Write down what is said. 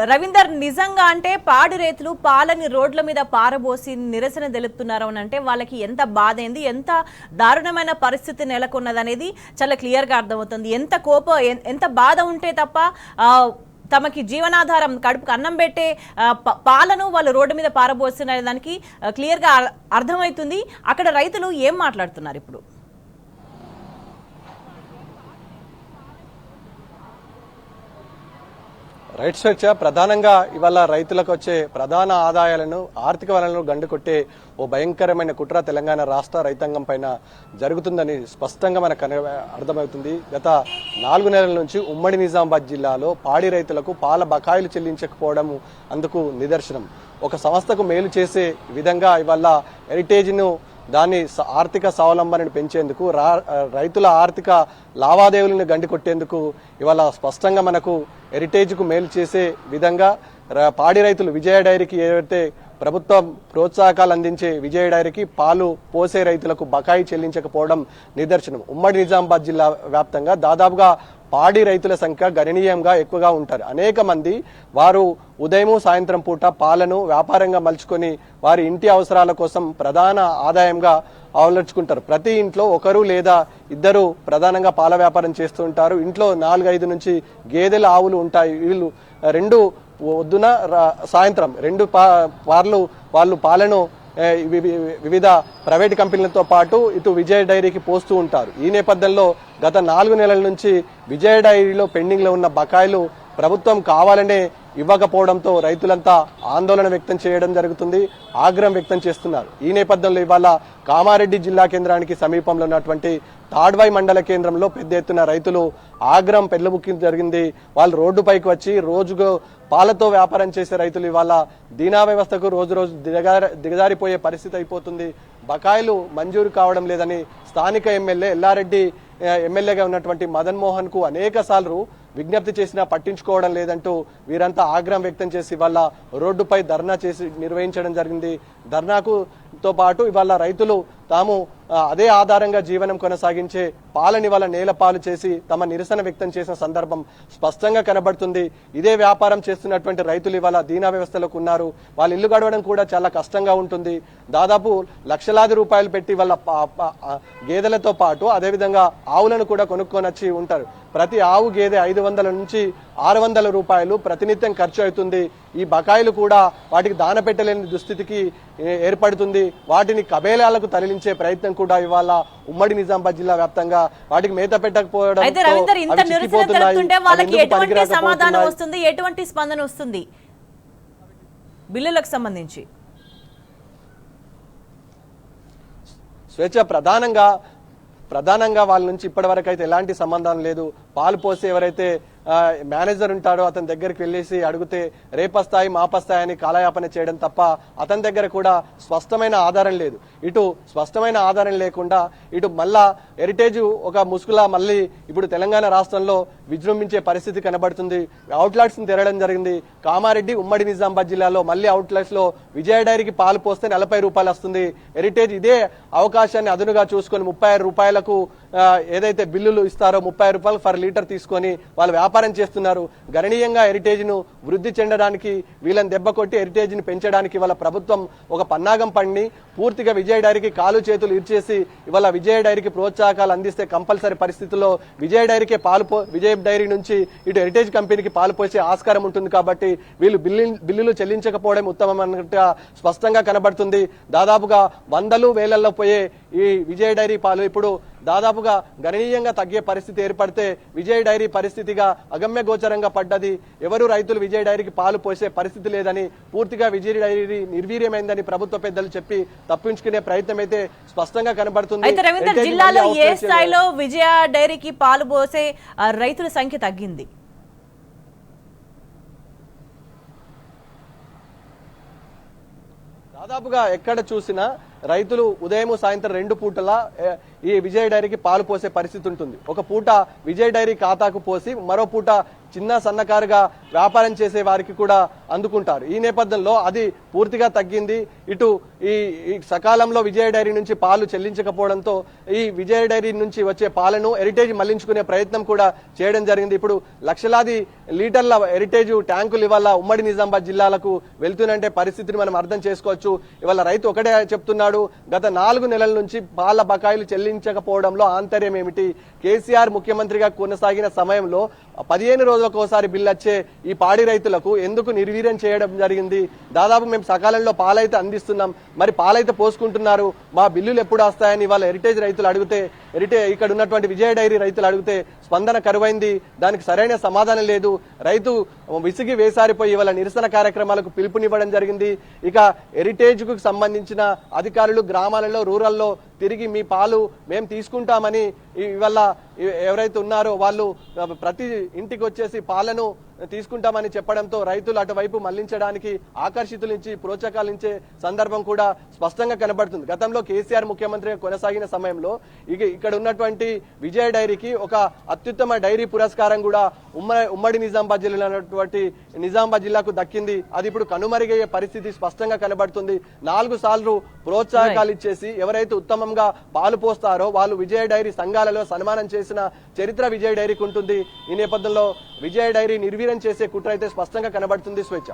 రవీందర్, నిజంగా అంటే పాడి రైతులు పాలని రోడ్ల మీద పారబోసి నిరసన తెలుపుతున్నారు అని అంటే వాళ్ళకి ఎంత బాధ అయింది, ఎంత దారుణమైన పరిస్థితి నెలకొన్నదనేది చాలా క్లియర్గా అర్థమవుతుంది. ఎంత బాధ ఉంటే తప్ప తమకి జీవనాధారం, కడుపుకు అన్నం పెట్టే పాలను వాళ్ళు రోడ్డు మీద పారబోస్తున్న దానికి క్లియర్గా అర్థమవుతుంది. అక్కడ రైతులు ఏం మాట్లాడుతున్నారు ఇప్పుడు? రైట్ స్వేచ్ఛ ప్రధానంగా ఇవాళ రైతులకు వచ్చే ప్రధాన ఆదాయాలను, ఆర్థిక వనరులను గండుకొట్టే ఓ భయంకరమైన కుట్ర తెలంగాణ రాష్ట్ర రైతాంగం పైన జరుగుతుందని స్పష్టంగా మనకు అర్థమవుతుంది. గత 4 నెలల నుంచి ఉమ్మడి నిజామాబాద్ జిల్లాలో పాడి రైతులకు పాల బకాయిలు చెల్లించకపోవడం అందుకు నిదర్శనం. ఒక సంస్థకు మేలు చేసే విధంగా ఇవాళ హెరిటేజ్ను దాని ఆర్థిక స్వావలంబనను పెంచేందుకు, రైతుల ఆర్థిక లావాదేవీలను గండికొట్టేందుకు ఇవాళ స్పష్టంగా మనకు హెరిటేజ్కు మేలు చేసే విధంగా పాడి రైతులు విజయ డైరీకి ఏదైతే ప్రభుత్వం ప్రోత్సాహకాలు అందించే విజయ డైరీకి పాలు పోసే రైతులకు బకాయి చెల్లించకపోవడం నిదర్శనం. ఉమ్మడి నిజామాబాద్ జిల్లా వ్యాప్తంగా దాదాపుగా పాడి రైతుల సంఖ్య గణనీయంగా ఎక్కువగా ఉంటారు. అనేక మంది వారు ఉదయం సాయంత్రం పూట పాలను వ్యాపారంగా మలుచుకొని వారి ఇంటి అవసరాల కోసం ప్రధాన ఆదాయంగా అవలంచుకుంటారు. ప్రతి ఇంట్లో ఒకరు లేదా ఇద్దరు ప్రధానంగా పాల వ్యాపారం చేస్తూ ఉంటారు. ఇంట్లో 4-5 నుంచి గేదెల ఆవులు ఉంటాయి. వీళ్ళు పొద్దున సాయంత్రం 2 పార్లు వాళ్ళు పాలను వివిధ ప్రైవేట్ కంపెనీలతో పాటు ఇటు విజయ డైరీకి పోస్తూ ఉంటారు. ఈ నేపథ్యంలో గత 4 నెలల నుంచి విజయ డైరీలో పెండింగ్లో ఉన్న బకాయిలు ప్రభుత్వం కావాలనే ఇవ్వకపోవడంతో రైతులంతా ఆందోళన వ్యక్తం చేయడం జరుగుతుంది, ఆగ్రహం వ్యక్తం చేస్తున్నారు. ఈ నేపథ్యంలో ఇవాళ కామారెడ్డి జిల్లా కేంద్రానికి సమీపంలో ఉన్నటువంటి తాడ్వాయి మండల కేంద్రంలో పెద్ద ఎత్తున రైతులు ఆగ్రహం పెళ్లబుక్కి జరిగింది. వాళ్ళు రోడ్డుపైకి వచ్చి రోజుకు పాలతో వ్యాపారం చేసే రైతులు ఇవాళ దీనా వ్యవస్థకు రోజు దిగజారిపోయే పరిస్థితి అయిపోతుంది. బకాయిలు మంజూరు కావడం లేదని స్థానిక ఎమ్మెల్యే ఎల్లారెడ్డి ఎమ్మెల్యేగా ఉన్నటువంటి మదన్ మోహన్ కు అనేక సార్లు విజ్ఞప్తి చేసినా పట్టించుకోవడం లేదంటూ వీరంతా ఆగ్రహం వ్యక్తం చేసి ఇవాళ రోడ్డుపై ధర్నా చేసి నిర్వహించడం జరిగింది. ధర్నాకుతో పాటు ఇవాళ రైతులు తాము అదే ఆధారంగా జీవనం కొనసాగించే పాలని వాళ్ళ నేలపాలు చేసి తమ నిరసన వ్యక్తం చేసిన సందర్భం స్పష్టంగా కనబడుతుంది. ఇదే వ్యాపారం చేస్తున్నటువంటి రైతులు ఇవాళ దీనా వ్యవస్థలోకి ఉన్నారు. వాళ్ళ ఇల్లు గడవడం కూడా చాలా కష్టంగా ఉంటుంది. దాదాపు లక్షలాది రూపాయలు పెట్టి వాళ్ళ గేదెలతో పాటు అదేవిధంగా ఆవులను కూడా కొనుక్కొని వచ్చి ఉంటారు. ప్రతి ఆవు గేదె 500 నుంచి 600 రూపాయలు ప్రతినిత్యం ఖర్చు అవుతుంది. ఈ బకాయిలు కూడా వాటికి దాన పెట్టలేని దుస్థితికి ఏర్పడుతుంది. వాటిని కబేలాలకు తరలించే ప్రయత్నం కూడా ఇవాళ ఉమ్మడి నిజామాబాద్ జిల్లా వ్యాప్తంగా వాటికి మేత పెట్టకపోవడం, ఎటువంటి స్పందన వస్తుంది బిల్లులకు సంబంధించి? స్వేచ్ఛ ప్రధానంగా వాళ్ళ నుంచి ఇప్పటి వరకు అయితే ఎలాంటి సంబంధం లేదు. పాలు పోసి ఎవరైతే మేనేజర్ ఉంటాడో అతని దగ్గరికి వెళ్ళేసి అడిగితే రేపస్తాయి మాపస్తాయి అని కాలయాపన చేయడం తప్ప అతని దగ్గర కూడా స్పష్టమైన ఆధారం లేదు. ఇటు స్పష్టమైన ఆధారం లేకుండా ఇటు మళ్ళా హెరిటేజ్ ఒక ముసుగులా మళ్ళీ ఇప్పుడు తెలంగాణ రాష్ట్రంలో విజృంభించే పరిస్థితి కనబడుతుంది. అవుట్లెట్స్ ని తెరవడం జరిగింది. కామారెడ్డి ఉమ్మడి నిజామాబాద్ జిల్లాలో మళ్ళీ అవుట్లెట్స్ లో విజయ డైరీకి పాలు పోస్తే 40 రూపాయలు వస్తుంది. హెరిటేజ్ ఇదే అవకాశాన్ని అదునుగా చూసుకొని 36 రూపాయలకు ఏదైతే బిల్లులు ఇస్తారో 30 రూపాయలు ఫర్ లీటర్ తీసుకొని వాళ్ళు వ్యాపారం చేస్తున్నారు. గణనీయంగా హెరిటేజ్ ను వృద్ధి చెందడానికి, వీళ్ళని దెబ్బ కొట్టి హెరిటేజ్ ని పెంచడానికి వాళ్ళ ప్రభుత్వం ఒక పన్నాగం పండి పూర్తిగా విజయ డైరీకి కాలు చేతులు ఇచ్చేసి ఇవాళ విజయ డైరీకి ప్రోత్సాహకాలు అందిస్తే కంపల్సరీ పరిస్థితుల్లో విజయ డైరీకే విజయ డైరీ నుంచి ఇటు హెరిటేజ్ కంపెనీకి పాలు పోసే ఆస్కారం ఉంటుంది. కాబట్టి వీళ్ళు బిల్లులు చెల్లించకపోవడం ఉత్తమం అన్నట్టుగా స్పష్టంగా కనబడుతుంది. దాదాపుగా 100 వేలల్లో పోయే ఈ విజయ డైరీ పాలు ఇప్పుడు దాదాపుగా గణనీయంగా తగ్గే పరిస్థితి ఏర్పడితే విజయ డైరీ పరిస్థితిగా అగమ్య గోచరంగా పడ్డది. ఎవరు రైతులు విజయ డైరీకి పాలు పోసే పరిస్థితి లేదని, పూర్తిగా విజయ డైరీ నిర్వీర్యమైందని ప్రభుత్వ పెద్దలు చెప్పి తప్పించుకునే ప్రయత్నం అయితే స్పష్టంగా కనబడుతుంది. అయితే రవీందర్, జిల్లాలో ఏ స్థాయిలో విజయ డైరీకి పాలు పోసే రైతుల సంఖ్య తగ్గింది? దాదాపుగా ఎక్కడ చూసినా రైతులు ఉదయం సాయంత్రం 2 పూటలా ఈ విజయ డైరీకి పాలు పోసే పరిస్థితి ఉంటుంది. ఒక పూట విజయ డైరీ ఖాతాకు పోసి మరో పూట చిన్న సన్నకారుగా వ్యాపారం చేసే వారికి కూడా అందుకుంటారు. ఈ నేపథ్యంలో అది పూర్తిగా తగ్గింది. ఇటు ఈ సకాలంలో విజయ డైరీ నుంచి పాలు చెల్లించకపోవడంతో ఈ విజయ డైరీ నుంచి వచ్చే పాలను హెరిటేజ్ మళ్లించుకునే ప్రయత్నం కూడా చేయడం జరిగింది. ఇప్పుడు లక్షలాది లీటర్ల హెరిటేజ్ ట్యాంకులు ఇవాళ ఉమ్మడి నిజామాబాద్ జిల్లాలకు వెళ్తున్నంటే పరిస్థితిని మనం అర్థం చేసుకోవచ్చు. ఇవాళ రైతు ఒకటే చెప్తున్నాడు, గత 4 నెలల నుంచి పాల బకాయిలు చెల్లించకపోవడంలో ఆంతర్యం ఏమిటి? కేసీఆర్ ముఖ్యమంత్రిగా కొనసాగిన సమయంలో 15 రోజులకు ఒకసారి బిల్లు వచ్చే ఈ పాడి రైతులకు ఎందుకు నిర్వీర్యం చేయడం జరిగింది? దాదాపు మేము సకాలంలో పాలైతే అందిస్తున్నాం, మరి పాలైతే పోసుకుంటున్నారు, మా బిల్లులు ఎప్పుడు వస్తాయని ఇవాళ హెరిటేజ్ రైతులు అడిగితే, ఇక్కడ ఉన్నటువంటి విజయ డైరీ రైతులు అడిగితే స్పందన కరువైంది. దానికి సరైన సమాధానం లేదు. రైతు విసిగి వేసారిపోయి ఇవాళ నిరసన కార్యక్రమాలకు పిలుపునివ్వడం జరిగింది. ఇక హెరిటేజ్ కు సంబంధించిన అధికారులు గ్రామాలలో రూరల్లో తిరిగి మీ పాలు మేము తీసుకుంటామని ఇవాళ ఎవరైతే ఉన్నారో వాళ్ళు ప్రతి ఇంటికి వచ్చేసి పాలను తీసుకుంటామని చెప్పడంతో రైతులు అటువైపు మళ్లించడానికి ఆకర్షితులించి ప్రోత్సాహాలించే సందర్భం కూడా స్పష్టంగా కనబడుతుంది. గతంలో కేసీఆర్ ముఖ్యమంత్రిగా కొనసాగిన సమయంలో ఇక్కడ ఉన్నటువంటి విజయ డైరీకి ఒక అత్యుత్తమ డైరీ పురస్కారం కూడా ఉమ్మడి నిజామాబాద్ జిల్లాకు దక్కింది. అది ఇప్పుడు కనుమరుగయ్యే పరిస్థితి స్పష్టంగా కనబడుతుంది. 4 సార్లు ప్రోత్సాహకాలు ఇచ్చేసి ఎవరైతే ఉత్తమంగా పాలు పోస్తారో వాళ్ళు విజయ డైరీ సంఘాలలో సన్మానం చేసిన చరిత్ర విజయ డైరీకి ఉంటుంది. ఈ నేపథ్యంలో విజయ డైరీ నిర్వీర్యం చేసే కుట్ర అయితే స్పష్టంగా కనబడుతుంది. స్వేచ్ఛ.